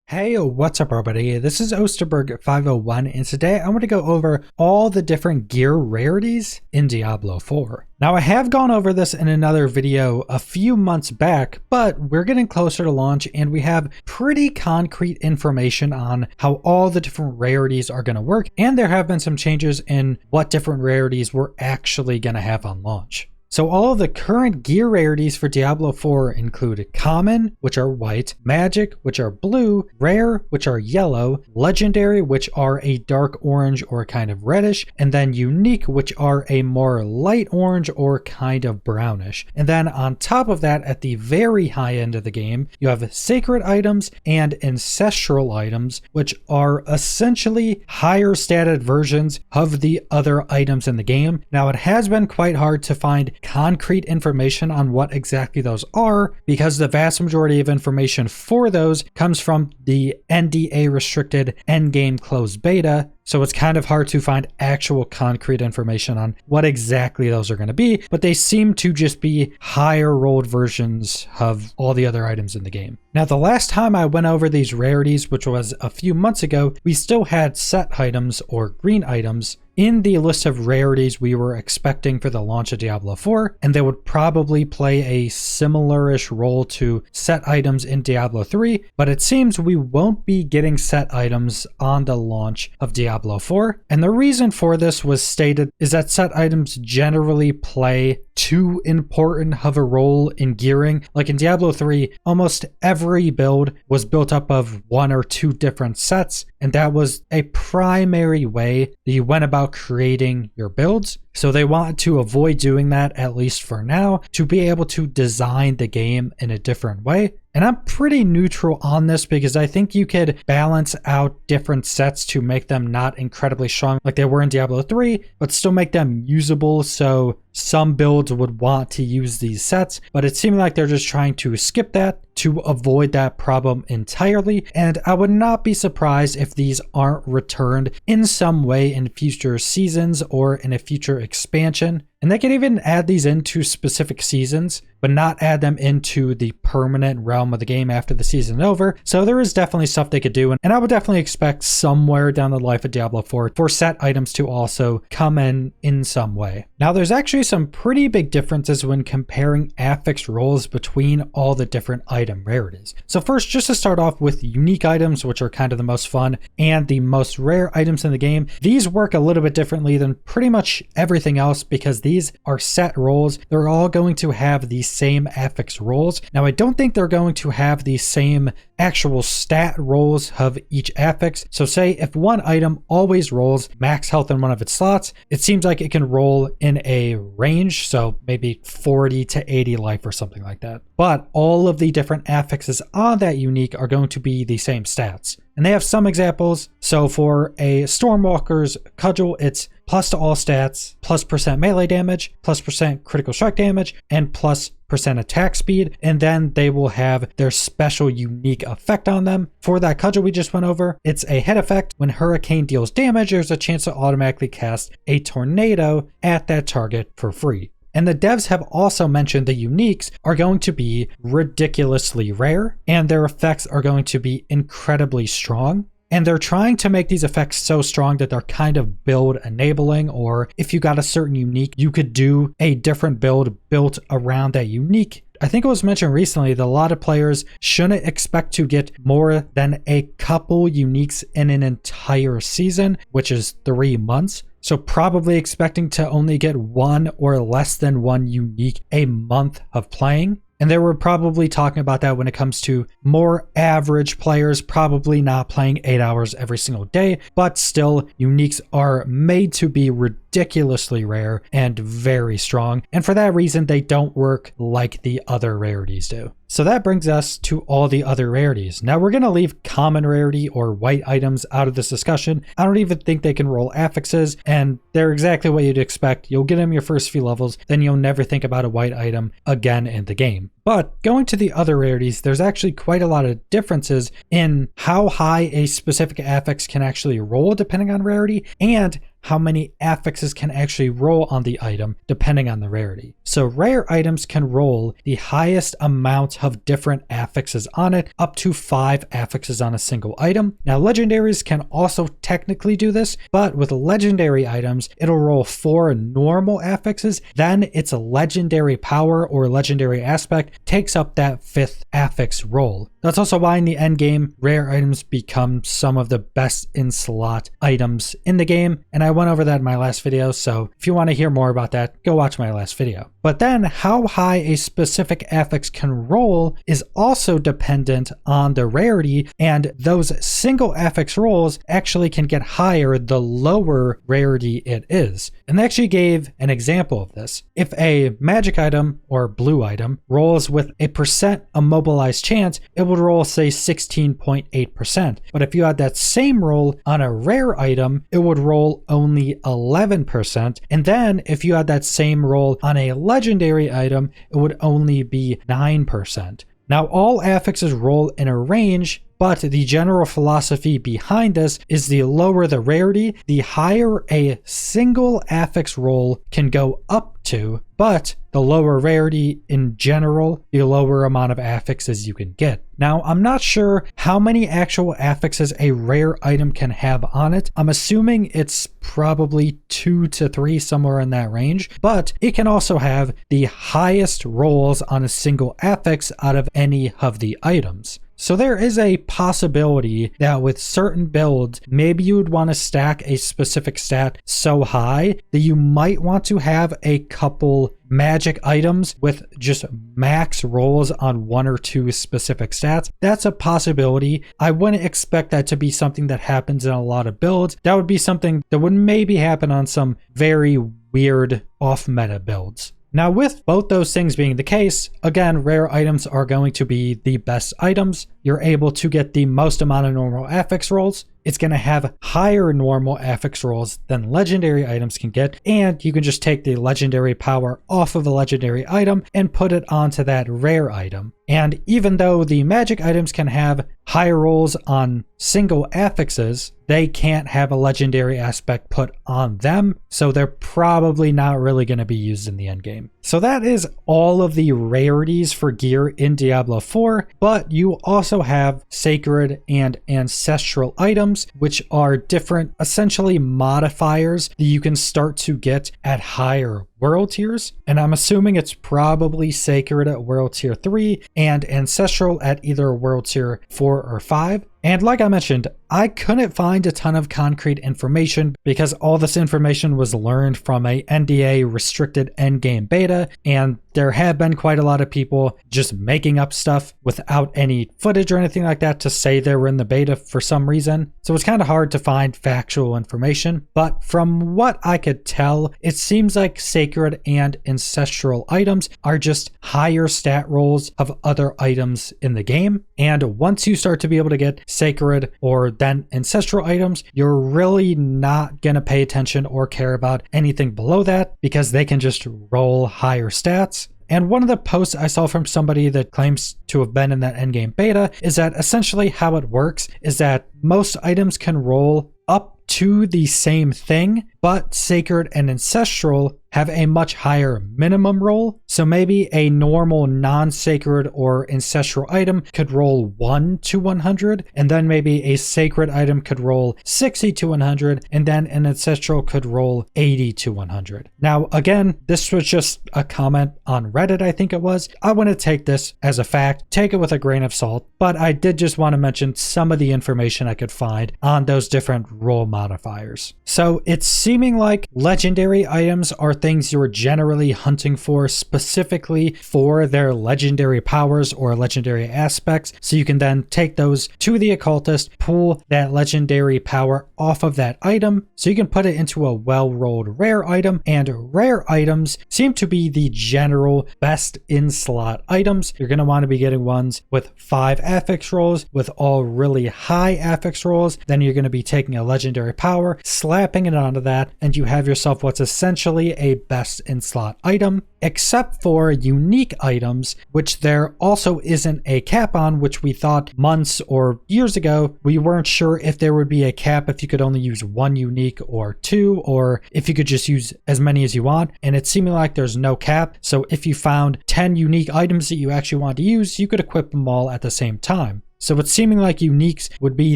Hey, what's up everybody? This is Osterberg501 and today I want to go over all the different gear rarities in Diablo 4. Now I have gone over this in another video a few months back, but we're getting closer to launch and we have pretty concrete information on how all the different rarities are going to work, and there have been some changes in what different rarities we're actually going to have on launch. So all of the current gear rarities for Diablo 4 include common, which are white, magic, which are blue, rare, which are yellow, legendary, which are a dark orange or kind of reddish, and then unique, which are a more light orange or kind of brownish. And then on top of that, at the very high end of the game, you have sacred items and ancestral items, which are essentially higher stated versions of the other items in the game. Now it has been quite hard to find concrete information on what exactly those are, because the vast majority of information for those comes from the NDA restricted endgame closed beta. So it's kind of hard to find actual concrete information on what exactly those are going to be, but they seem to just be higher rolled versions of all the other items in the game. Now, the last time I went over these rarities, which was a few months ago, we still had set items or green items in the list of rarities we were expecting for the launch of Diablo 4, and they would probably play a similar-ish role to set items in Diablo 3, but it seems we won't be getting set items on the launch of Diablo 4, and the reason for this was stated is that set items generally play too important of a role in gearing. Like in Diablo 3, almost every build was built up of one or two different sets, and that was a primary way that you went about creating your builds. So they wanted to avoid doing that, at least for now, to be able to design the game in a different way. And I'm pretty neutral on this because I think you could balance out different sets to make them not incredibly strong like they were in Diablo 3, but still make them usable. So some builds would want to use these sets, but it seemed like they're just trying to skip that to avoid that problem entirely. And I would not be surprised if these aren't returned in some way in future seasons or in a future expansion. And they can even add these into specific seasons, but not add them into the permanent realm of the game after the season is over. So there is definitely stuff they could do. And I would definitely expect somewhere down the life of Diablo 4 for set items to also come in some way. Now there's actually some pretty big differences when comparing affix roles between all the different item rarities. So first, just to start off with unique items, which are kind of the most fun and the most rare items in the game. These work a little bit differently than pretty much everything else because these are set roles. They're all going to have the same affix roles. Now, I don't think they're going to have the same actual stat rolls of each affix. So say if one item always rolls max health in one of its slots, it seems like it can roll in a range, so maybe 40 to 80 life or something like that. But all of the different affixes on that unique are going to be the same stats. And they have some examples. So for a Stormwalker's Cudgel, it's plus to all stats, plus % melee damage, plus % critical strike damage, and plus % attack speed. And then they will have their special unique effect on them. For that Cudgel we just went over, it's a hit effect. When Hurricane deals damage, there's a chance to automatically cast a tornado at that target for free. And the devs have also mentioned the uniques are going to be ridiculously rare, and their effects are going to be incredibly strong. And they're trying to make these effects so strong that they're kind of build enabling, or if you got a certain unique, you could do a different build built around that unique. I think it was mentioned recently that a lot of players shouldn't expect to get more than a couple uniques in an entire season, which is 3 months. So probably expecting to only get one or less than one unique a month of playing. And they were probably talking about that when it comes to more average players, probably not playing 8 hours every single day, but still uniques are made to be ridiculously rare and very strong. And for that reason, they don't work like the other rarities do. So that brings us to all the other rarities. Now we're going to leave common rarity or white items out of this discussion. I don't even think they can roll affixes, and they're exactly what you'd expect. You'll get them your first few levels, then you'll never think about a white item again in the game. But going to the other rarities, there's actually quite a lot of differences in how high a specific affix can actually roll depending on rarity, and how many affixes can actually roll on the item depending on the rarity. So rare items can roll the highest amount of different affixes on it, up to 5 affixes on a single item. Now legendaries can also technically do this, but with legendary items, it'll roll 4 normal affixes, then its legendary power or legendary aspect takes up that 5th affix roll. That's also why in the end game, rare items become some of the best in slot items in the game, and I went over that in my last video, so if you want to hear more about that, go watch my last video. But then how high a specific affix can roll is also dependent on the rarity, and those single affix rolls actually can get higher the lower rarity it is. And they actually gave an example of this. If a magic item or blue item rolls with a percent immobilized chance, it would roll say 16.8%. But if you had that same roll on a rare item, it would roll only 11%. And then if you had that same roll on a legendary item, it would only be 9%. Now all affixes roll in a range, but the general philosophy behind this is the lower the rarity, the higher a single affix roll can go up to, but the lower rarity in general, the lower amount of affixes you can get. Now, I'm not sure how many actual affixes a rare item can have on it. I'm assuming it's probably 2 to 3, somewhere in that range, but it can also have the highest rolls on a single affix out of any of the items. So there is a possibility that with certain builds, maybe you would want to stack a specific stat so high that you might want to have a couple magic items with just max rolls on 1 or 2 specific stats. That's a possibility. I wouldn't expect that to be something that happens in a lot of builds. That would be something that would maybe happen on some very weird off-meta builds. Now, with both those things being the case, again, rare items are going to be the best items. You're able to get the most amount of normal affix rolls. It's going to have higher normal affix rolls than legendary items can get, and you can just take the legendary power off of a legendary item and put it onto that rare item. And even though the magic items can have higher rolls on single affixes, they can't have a legendary aspect put on them, so they're probably not really going to be used in the end game. So that is all of the rarities for gear in Diablo 4, but you also have sacred and ancestral items, which are different, essentially modifiers that you can start to get at higher world tiers, and I'm assuming it's probably sacred at world tier 3 and ancestral at either world tier 4 or 5. And like I mentioned, I couldn't find a ton of concrete information because all this information was learned from a NDA restricted endgame beta, and there have been quite a lot of people just making up stuff without any footage or anything like that to say they were in the beta for some reason. So it's kind of hard to find factual information, but from what I could tell, it seems like sacred and ancestral items are just higher stat rolls of other items in the game. And once you start to be able to get sacred or then ancestral items, you're really not going to pay attention or care about anything below that because they can just roll higher stats. And one of the posts I saw from somebody that claims to have been in that endgame beta is that essentially how it works is that most items can roll up to the same thing, but sacred and ancestral have a much higher minimum roll. So maybe a normal non-sacred or ancestral item could roll 1 to 100, and then maybe a sacred item could roll 60 to 100, and then an ancestral could roll 80 to 100. Now, again, this was just a comment on Reddit, I think it was. I want to take this as a fact, take it with a grain of salt, but I did just want to mention some of the information I could find on those different roll modifiers. So it's seeming like legendary items are things you're generally hunting for specifically for their legendary powers or legendary aspects, so you can then take those to the occultist, pull that legendary power off of that item so you can put it into a well-rolled rare item. And rare items seem to be the general best in slot items. You're going to want to be getting ones with 5 affix rolls with all really high affix rolls. Then you're going to be taking a legendary power, slapping it onto that, and you have yourself what's essentially a best in slot item, except for unique items, which there also isn't a cap on, which we thought months or years ago. We weren't sure if there would be a cap if you could only use one unique or two, or if you could just use as many as you want, and it's seeming like there's no cap. So if you found 10 unique items that you actually wanted to use, you could equip them all at the same time. So it's seeming like uniques would be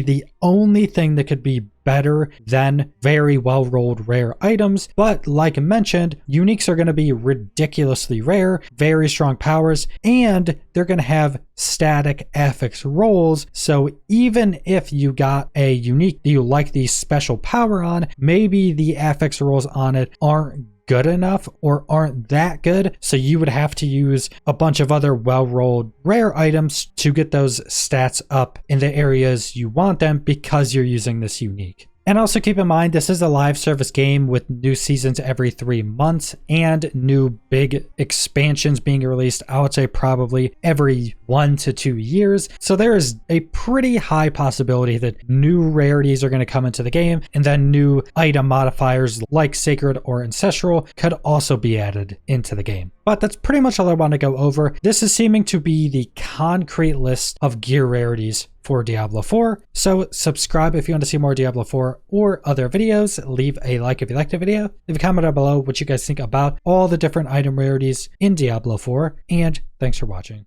the only thing that could be better than very well rolled rare items. But like mentioned, uniques are going to be ridiculously rare, very strong powers, and they're going to have static affix rolls. So even if you got a unique that you like the special power on, maybe the affix rolls on it aren't good enough or aren't that good, so you would have to use a bunch of other well-rolled rare items to get those stats up in the areas you want them because you're using this unique. And also keep in mind, this is a live service game with new seasons every 3 months and new big expansions being released, I would say probably every 1 to 2 years. So there is a pretty high possibility that new rarities are going to come into the game, and then new item modifiers like Sacred or Ancestral could also be added into the game. But that's pretty much all I want to go over. This is seeming to be the concrete list of gear rarities for Diablo 4. So subscribe if you want to see more Diablo 4 or other videos. Leave a like if you liked the video. Leave a comment down below what you guys think about all the different item rarities in Diablo 4. And thanks for watching.